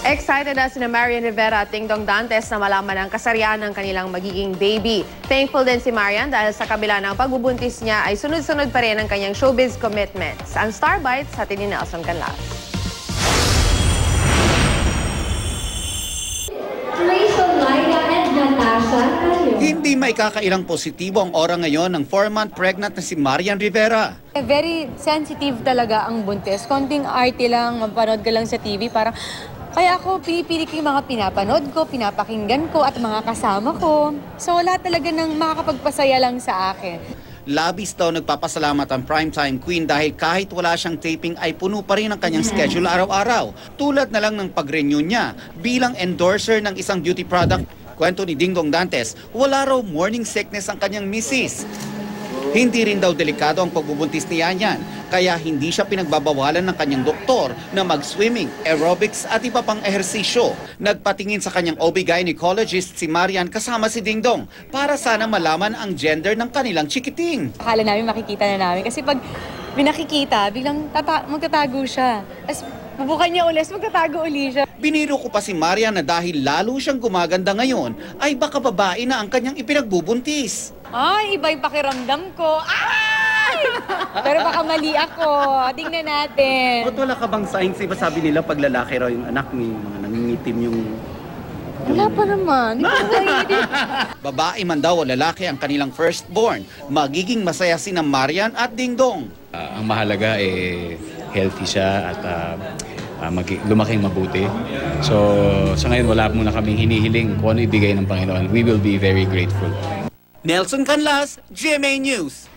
Excited na sina Marian Rivera at Dingdong Dantes na malaman ang kasarian ng kanilang magiging baby. Thankful din si Marian dahil sa kabila ng pagbubuntis niya ay sunod-sunod pa rin ang kanyang showbiz commitments. Ang Star Bites sa atin ni Nelson Canlas. Hindi may kakailang positibo ang ora ngayon ng 4-month pregnant na si Marian Rivera. Very sensitive talaga ang buntis. Konting arte lang, mapanood ka lang sa TV. Parang, kaya ako pinipili ko yung mga pinapanood ko, pinapakinggan ko at mga kasama ko. So wala talaga nang makakapagpasaya lang sa akin. Labis daw nagpapasalamat ang primetime queen dahil kahit wala siyang taping ay puno pa rin ang kanyang schedule araw-araw. Tulad na lang ng pag-renew niya bilang endorser ng isang beauty product. Kwento ni Dingdong Dantes, wala raw morning sickness ang kanyang misis. Hindi rin daw delikado ang pagbubuntis ni Yanyan, kaya hindi siya pinagbabawalan ng kanyang doktor na mag-swimming, aerobics at iba pang ehersisyo. Nagpatingin sa kanyang OB-gynecologist si Marian kasama si Dingdong para sana malaman ang gender ng kanilang chikiting. Akala namin makikita na namin kasi pag pinakikita, biglang magtatago siya. Tapos bubukan niya ulit, magtatago ulit siya. Biniro ko pa si Marian na dahil lalo siyang gumaganda ngayon, ay baka babae na ang kanyang ipinagbubuntis. Ay, iba yung pakiramdam ko. Ay! Pero baka mali ako. Tingnan natin. Ba't wala ka bang signs? Iba sabi nila pag lalaki raw yung anak, may mga nangingitim yung... Wala pa naman. Babae man daw o lalaki ang kanilang firstborn, magiging masaya sina Marian at Dingdong. Ang mahalaga healthy siya at lumaking mabuti. So sa ngayon wala muna kaming hinihiling kung ano ibigay ng Panginoon. We will be very grateful. Nelson Canlas, GMA News.